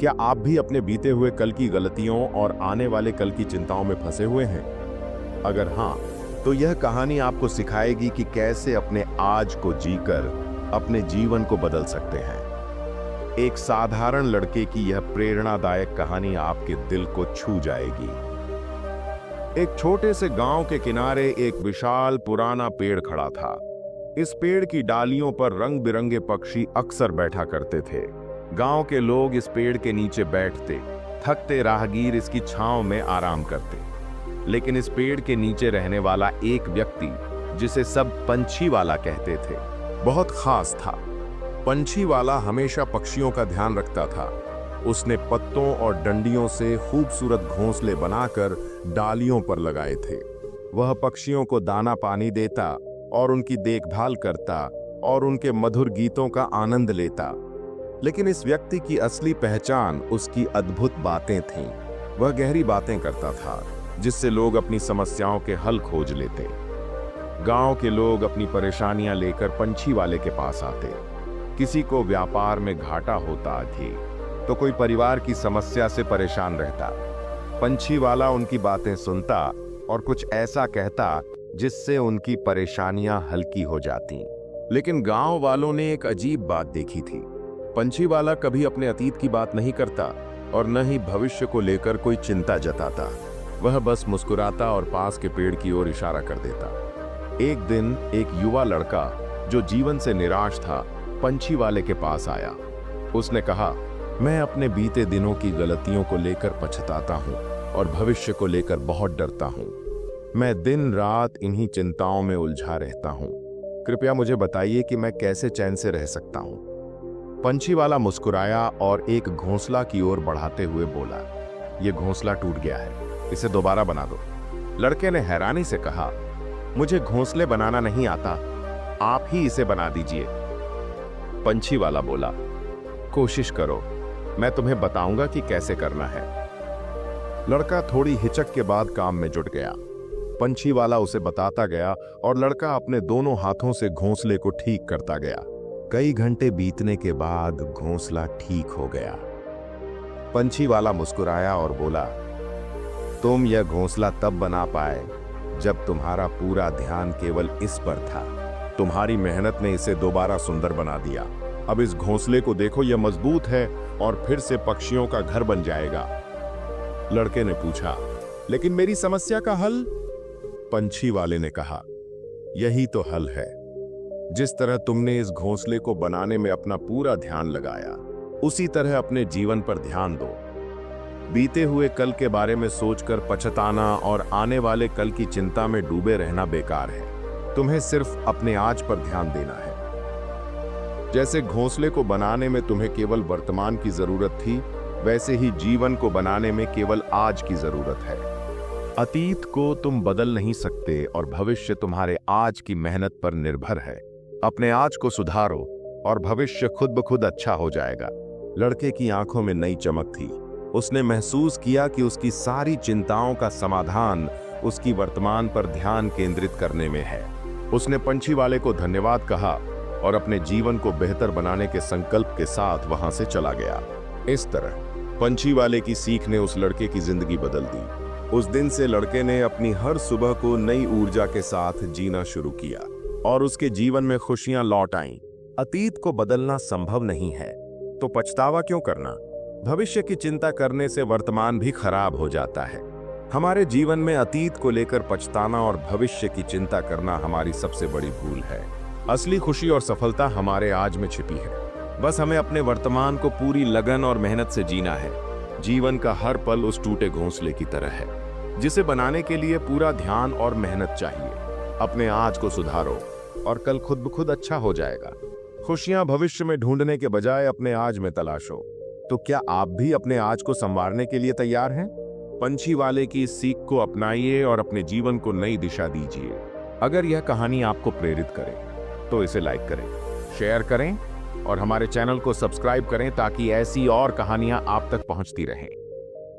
क्या आप भी अपने बीते हुए कल की गलतियों और आने वाले कल की चिंताओं में फंसे हुए हैं? अगर हाँ, तो यह कहानी आपको सिखाएगी कि कैसे अपने आज को जीकर अपने जीवन को बदल सकते हैं। एक साधारण लड़के की यह प्रेरणादायक कहानी आपके दिल को छू जाएगी। एक छोटे से गांव के किनारे एक विशाल पुराना पेड़ खड़ा था। इस पेड़ की डालियों पर रंग बिरंगे पक्षी अक्सर बैठा करते थे। गांव के लोग इस पेड़ के नीचे बैठते, थकते राहगीर इसकी छांव में आराम करते। लेकिन इस पेड़ के नीचे रहने वाला एक व्यक्ति, जिसे सब पंछी वाला कहते थे, बहुत खास था। पंछी वाला हमेशा पक्षियों का ध्यान रखता था। उसने पत्तों और डंडियों से खूबसूरत घोंसले बनाकर डालियों पर लगाए थे। वह पक्षियों को दाना पानी देता और उनकी देखभाल करता और उनके मधुर गीतों का आनंद लेता। लेकिन इस व्यक्ति की असली पहचान उसकी अद्भुत बातें थीं। वह गहरी बातें करता था, जिससे लोग अपनी समस्याओं के हल खोज लेते। गांव के लोग अपनी परेशानियां लेकर पंछी वाले के पास आते। किसी को व्यापार में घाटा होता थी, तो कोई परिवार की समस्या से परेशान रहता। पंछी वाला उनकी बातें सुनता और कुछ ऐसा कहता जिससे उनकी परेशानियां हल्की हो जाती। लेकिन गांव वालों ने एक अजीब बात देखी थी। पंछी वाला कभी अपने अतीत की बात नहीं करता और न ही भविष्य को लेकर कोई चिंता जताता। वह बस मुस्कुराता और पास के पेड़ की ओर इशारा कर देता। एक दिन एक युवा लड़का, जो जीवन से निराश था, पंछी वाले के पास आया। उसने कहा, मैं अपने बीते दिनों की गलतियों को लेकर पछताता हूँ और भविष्य को लेकर बहुत डरता हूँ। मैं दिन रात इन्हीं चिंताओं में उलझा रहता हूँ। कृपया मुझे बताइए कि मैं कैसे चैन से रह सकता हूँ। पंछी वाला मुस्कुराया और एक घोंसला की ओर बढ़ाते हुए बोला, यह घोंसला टूट गया है, इसे दोबारा बना दो। लड़के ने हैरानी से कहा, मुझे घोंसले बनाना नहीं आता, आप ही इसे बना दीजिए। पंछी वाला बोला, कोशिश करो, मैं तुम्हें बताऊंगा कि कैसे करना है। लड़का थोड़ी हिचक के बाद काम में जुट गया। पंछी वाला उसे बताता गया और लड़का अपने दोनों हाथों से घोंसले को ठीक करता गया। कई घंटे बीतने के बाद घोंसला ठीक हो गया। पंछी वाला मुस्कुराया और बोला, तुम यह घोंसला तब बना पाए जब तुम्हारा पूरा ध्यान केवल इस पर था। तुम्हारी मेहनत ने इसे दोबारा सुंदर बना दिया। अब इस घोंसले को देखो, यह मजबूत है और फिर से पक्षियों का घर बन जाएगा। लड़के ने पूछा, लेकिन मेरी समस्या का हल? पंछी वाले ने कहा, यही तो हल है। जिस तरह तुमने इस घोंसले को बनाने में अपना पूरा ध्यान लगाया, उसी तरह अपने जीवन पर ध्यान दो। बीते हुए कल के बारे में सोचकर पछताना और आने वाले कल की चिंता में डूबे रहना बेकार है। तुम्हें सिर्फ अपने आज पर ध्यान देना है। जैसे घोंसले को बनाने में तुम्हें केवल वर्तमान की जरूरत थी, वैसे ही जीवन को बनाने में केवल आज की जरूरत है। अतीत को तुम बदल नहीं सकते और भविष्य तुम्हारे आज की मेहनत पर निर्भर है। अपने आज को सुधारो और भविष्य खुद ब खुद अच्छा हो जाएगा। लड़के की आंखों में नई चमक थी। उसने महसूस किया कि उसकी सारी चिंताओं का समाधान उसकी वर्तमान पर ध्यान केंद्रित करने में है। उसने पंछी वाले को धन्यवाद कहा और अपने जीवन को बेहतर बनाने के संकल्प के साथ वहां से चला गया। इस तरह पंछी वाले की सीख ने उस लड़के की जिंदगी बदल दी। उस दिन से लड़के ने अपनी हर सुबह को नई ऊर्जा के साथ जीना शुरू किया और उसके जीवन में खुशियां लौट आईं। अतीत को बदलना संभव नहीं है, तो पछतावा क्यों करना? भविष्य की चिंता करने से वर्तमान भी खराब हो जाता है। हमारे जीवन में अतीत को लेकर पछताना और भविष्य की चिंता करना हमारी सबसे बड़ी भूल है। असली खुशी और सफलता हमारे आज में छिपी है। बस हमें अपने वर्तमान को पूरी लगन और मेहनत से जीना है। जीवन का हर पल उस टूटे घोंसले की तरह है, जिसे बनाने के लिए पूरा ध्यान और मेहनत चाहिए। अपने आज को सुधारो और कल खुद ब खुद अच्छा हो जाएगा। खुशियां भविष्य में ढूंढने के बजाय अपने आज में तलाशो। तो क्या आप भी अपने आज को संवारने के लिए तैयार हैं? पंछी वाले की इस सीख को अपनाइए और अपने जीवन को नई दिशा दीजिए। अगर यह कहानी आपको प्रेरित करे तो इसे लाइक करें, शेयर करें और हमारे चैनल को सब्सक्राइब करें ताकि ऐसी और कहानियां आप तक पहुंचती रहें।